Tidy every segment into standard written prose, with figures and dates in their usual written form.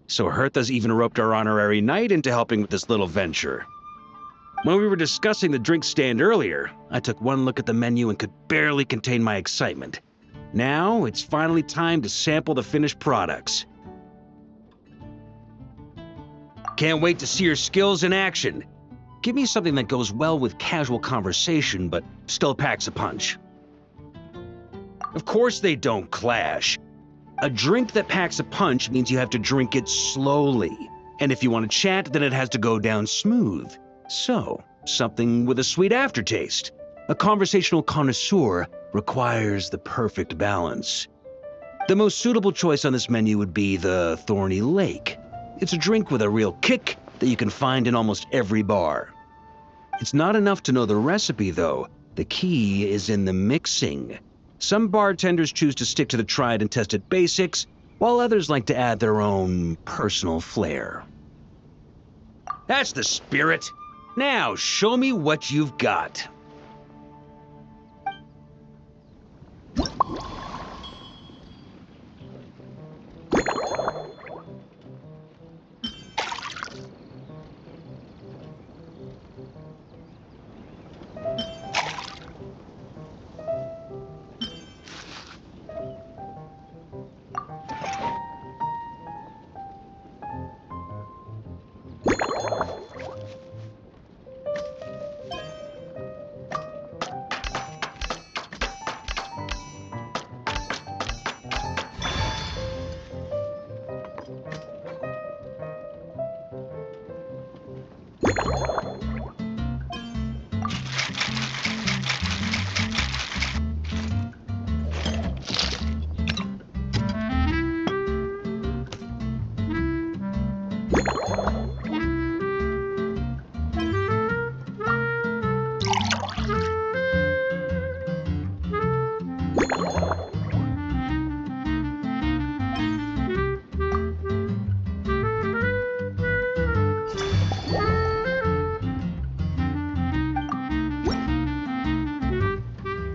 so Hertha's even roped our honorary knight into helping with this little venture. When we were discussing the drink stand earlier, I took one look at the menu and could barely contain my excitement. Now, it's finally time to sample the finished products. Can't wait to see your skills in action. Give me something that goes well with casual conversation, but still packs a punch. Of course they don't clash. A drink that packs a punch means you have to drink it slowly. And if you want to chat, then it has to go down smooth. So, something with a sweet aftertaste. A conversational connoisseur requires the perfect balance. The most suitable choice on this menu would be the Thorny Lake. It's a drink with a real kick that you can find in almost every bar. It's not enough to know the recipe, though. The key is in the mixing. Some bartenders choose to stick to the tried and tested basics, while others like to add their own personal flair. That's the spirit! Now, show me what you've got.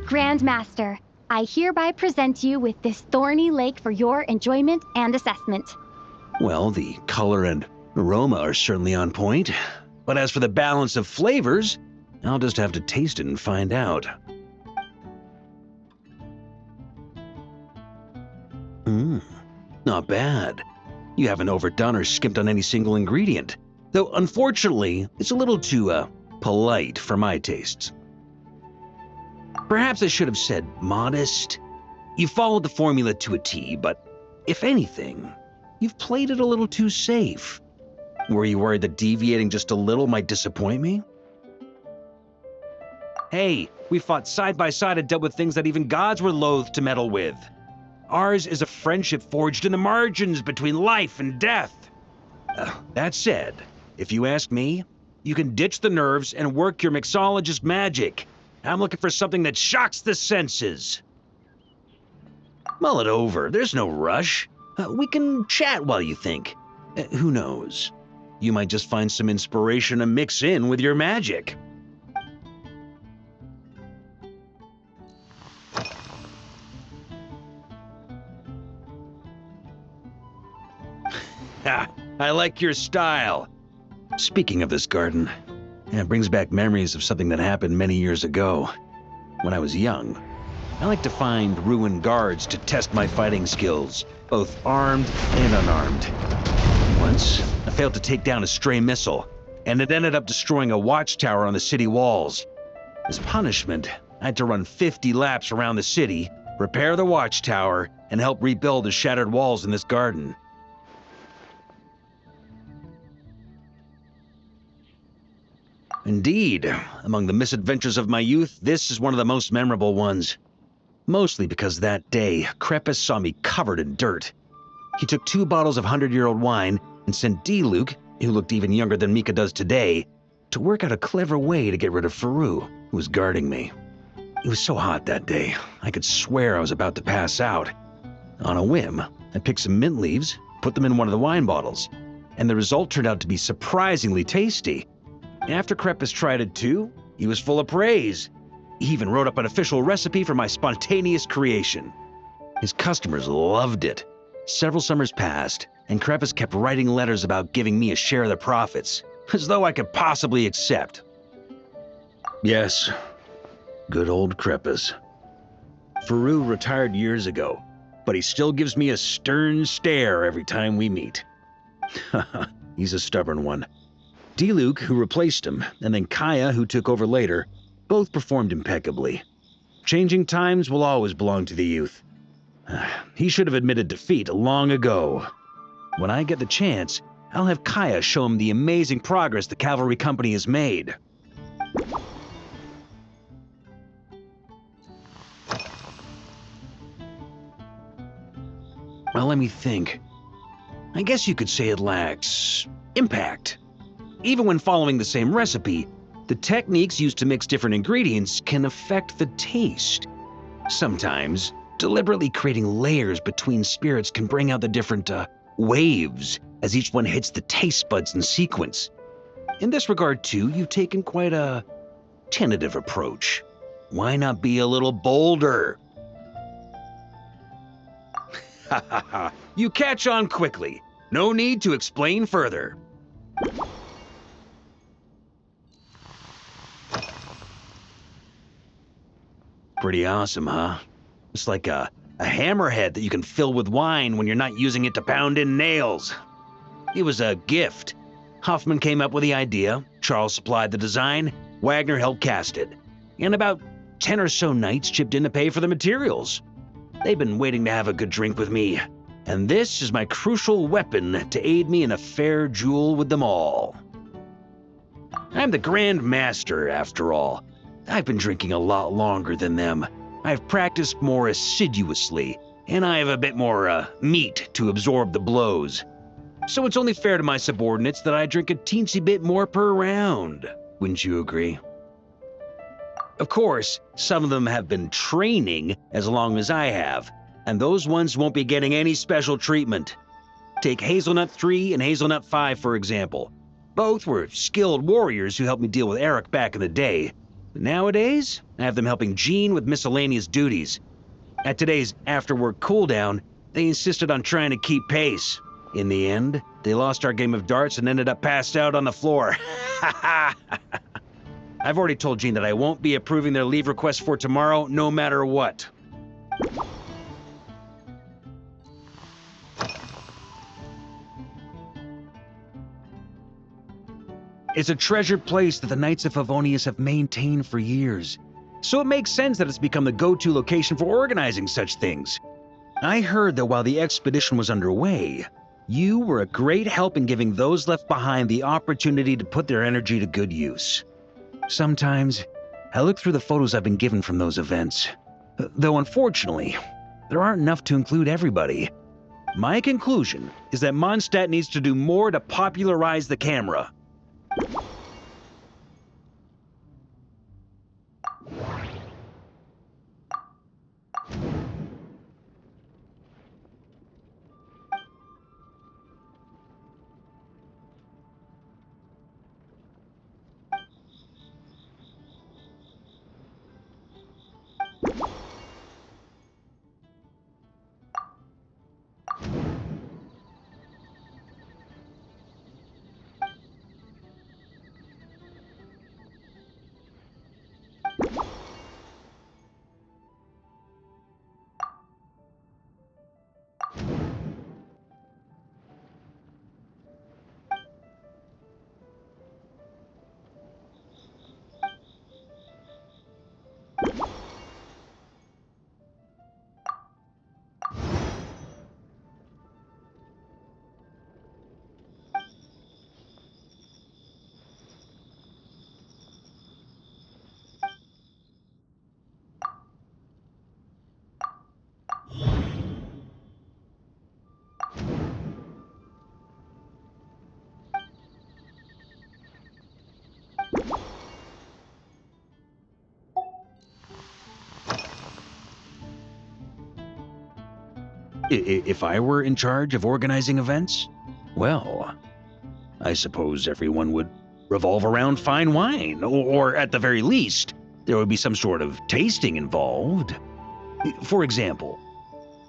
Grandmaster, I hereby present you with this Thorny Lake for your enjoyment and assessment. Well, the color and aroma are certainly on point. But as for the balance of flavors, I'll just have to taste it and find out. Not bad. You haven't overdone or skimped on any single ingredient. Though, unfortunately, it's a little too, polite for my tastes. Perhaps I should have said modest. You followed the formula to a T, but if anything, you've played it a little too safe. Were you worried that deviating just a little might disappoint me? Hey, we fought side by side and dealt with things that even gods were loath to meddle with. Ours is a friendship forged in the margins between life and death. That said, if you ask me, you can ditch the nerves and work your mixologist magic. I'm looking for something that shocks the senses. Mull it over, there's no rush. We can chat while you think. Who knows? You might just find some inspiration to mix in with your magic. Ha! I like your style. Speaking of this garden, it brings back memories of something that happened many years ago. When I was young, I like to find ruined guards to test my fighting skills, both armed and unarmed. Once, I failed to take down a stray missile, and it ended up destroying a watchtower on the city walls. As punishment, I had to run 50 laps around the city, repair the watchtower, and help rebuild the shattered walls in this garden. Indeed, among the misadventures of my youth, this is one of the most memorable ones. Mostly because that day, Crepus saw me covered in dirt. He took 2 bottles of 100-year-old wine and sent D-Luke, who looked even younger than Mika does today, to work out a clever way to get rid of Faru, who was guarding me. It was so hot that day, I could swear I was about to pass out. On a whim, I picked some mint leaves, put them in one of the wine bottles, and the result turned out to be surprisingly tasty. After Crepus tried it too, he was full of praise. He even wrote up an official recipe for my spontaneous creation. His customers loved it. Several summers passed, and Kreppus kept writing letters about giving me a share of the profits, as though I could possibly accept. Yes, good old Kreppus. Faru retired years ago, but he still gives me a stern stare every time we meet. He's a stubborn one. Diluc, who replaced him, and then Kaya, who took over later, both performed impeccably. Changing times will always belong to the youth. He should have admitted defeat long ago. When I get the chance, I'll have Kaya show him the amazing progress the cavalry company has made. Well, let me think. I guess you could say it lacks impact. Even when following the same recipe, the techniques used to mix different ingredients can affect the taste. Sometimes, deliberately creating layers between spirits can bring out the different waves as each one hits the taste buds in sequence. In this regard, too, you've taken quite a tentative approach. Why not be a little bolder? Ha ha ha, you catch on quickly. No need to explain further. Pretty awesome, huh? It's like a hammerhead that you can fill with wine when you're not using it to pound in nails. It was a gift. Hoffman came up with the idea, Charles supplied the design, Wagner helped cast it, and about 10 or so knights chipped in to pay for the materials. They've been waiting to have a good drink with me, and this is my crucial weapon to aid me in a fair duel with them all. I'm the Grand Master, after all. I've been drinking a lot longer than them. I've practiced more assiduously, and I have a bit more meat to absorb the blows. So it's only fair to my subordinates that I drink a teensy bit more per round. Wouldn't you agree? Of course, some of them have been training as long as I have, and those ones won't be getting any special treatment. Take Hazelnut 3 and Hazelnut 5, for example. Both were skilled warriors who helped me deal with Eric back in the day. But nowadays, I have them helping Jean with miscellaneous duties. At today's after-work cooldown, they insisted on trying to keep pace. In the end, they lost our game of darts and ended up passed out on the floor. I've already told Jean that I won't be approving their leave request for tomorrow, no matter what. It's a treasured place that the Knights of Favonius have maintained for years, so it makes sense that it's become the go-to location for organizing such things. I heard that while the expedition was underway, you were a great help in giving those left behind the opportunity to put their energy to good use. Sometimes, I look through the photos I've been given from those events, though unfortunately, there aren't enough to include everybody. My conclusion is that Mondstadt needs to do more to popularize the camera. If I were in charge of organizing events, well, I suppose everyone would revolve around fine wine, or at the very least, there would be some sort of tasting involved. For example,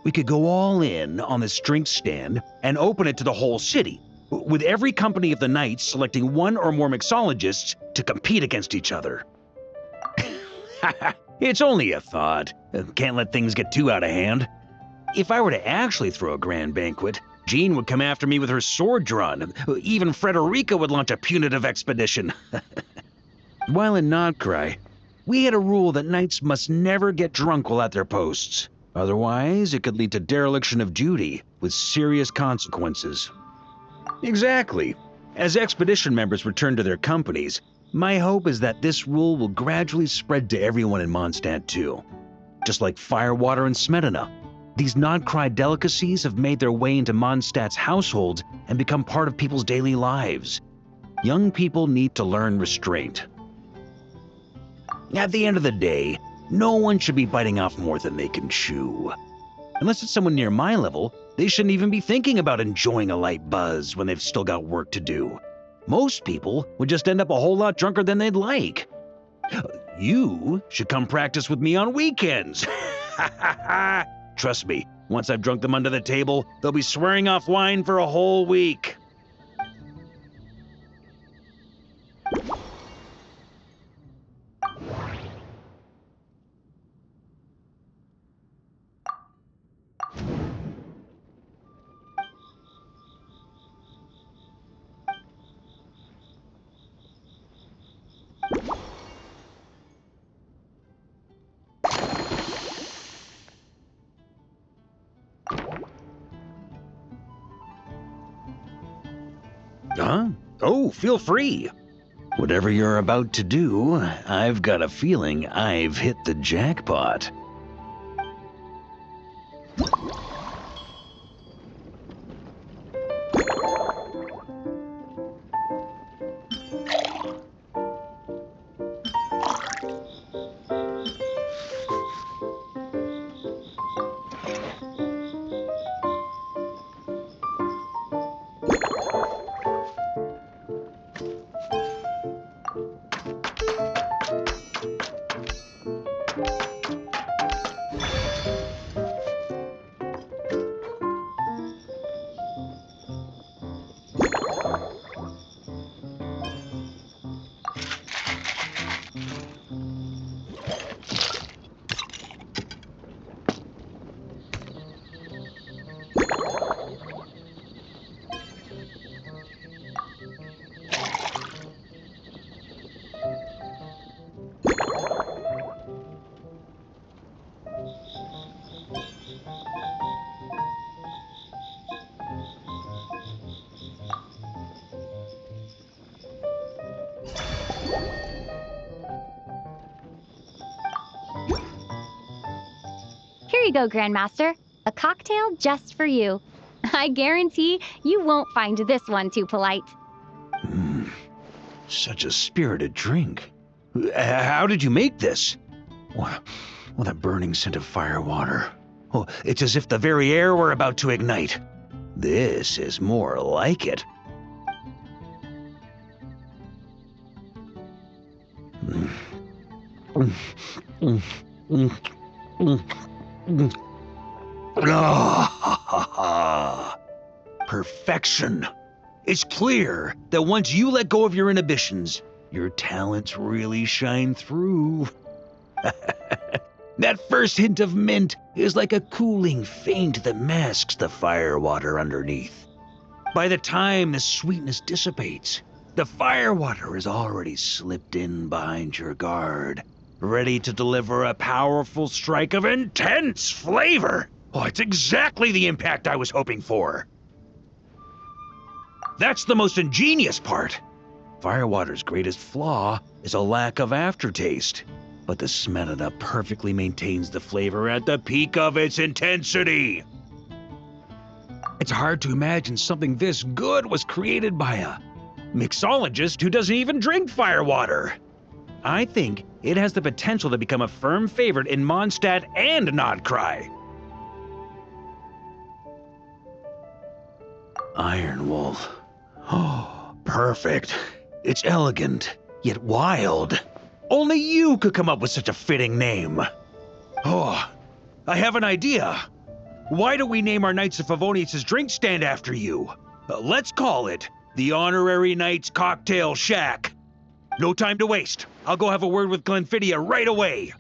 We could go all in on this drink stand and open it to the whole city, with every company of the Knights selecting one or more mixologists to compete against each other. It's only a thought. Can't let things get too out of hand. If I were to actually throw a grand banquet, Jean would come after me with her sword drawn. Even Frederica would launch a punitive expedition. While in Nodcry, we had a rule that knights must never get drunk while at their posts. Otherwise, it could lead to dereliction of duty, with serious consequences. Exactly. As expedition members return to their companies, my hope is that this rule will gradually spread to everyone in Mondstadt too. Just like firewater and Smedina, these Nodcry delicacies have made their way into Mondstadt's households and become part of people's daily lives. Young people need to learn restraint. At the end of the day, no one should be biting off more than they can chew. Unless it's someone near my level, they shouldn't even be thinking about enjoying a light buzz when they've still got work to do. Most people would just end up a whole lot drunker than they'd like. You should come practice with me on weekends. Trust me, once I've drunk them under the table, they'll be swearing off wine for a whole week. Huh? Oh, feel free. Whatever you're about to do, I've got a feeling I've hit the jackpot. Here you go, Grandmaster. A cocktail just for you. I guarantee you won't find this one too polite. Such a spirited drink. How did you make this? Well, that burning scent of firewater. Oh, it's as if the very air were about to ignite. This is more like it. Perfection. It's clear that once you let go of your inhibitions, your talents really shine through. That first hint of mint is like a cooling feint that masks the firewater underneath. By the time the sweetness dissipates, the firewater has already slipped in behind your guard, ready to deliver a powerful strike of intense flavor. Oh, it's exactly the impact I was hoping for. That's the most ingenious part. Firewater's greatest flaw is a lack of aftertaste, but the Smedina perfectly maintains the flavor at the peak of its intensity. It's hard to imagine something this good was created by a mixologist who doesn't even drink firewater. I think it has the potential to become a firm favorite in Mondstadt and Nodcry. Iron Wolf. Oh, perfect. It's elegant, yet wild. Only you could come up with such a fitting name. Oh, I have an idea. Why don't we name our Knights of Favonius' drink stand after you? Let's call it the Honorary Knights Cocktail Shack. No time to waste. I'll go have a word with Glenfidia right away.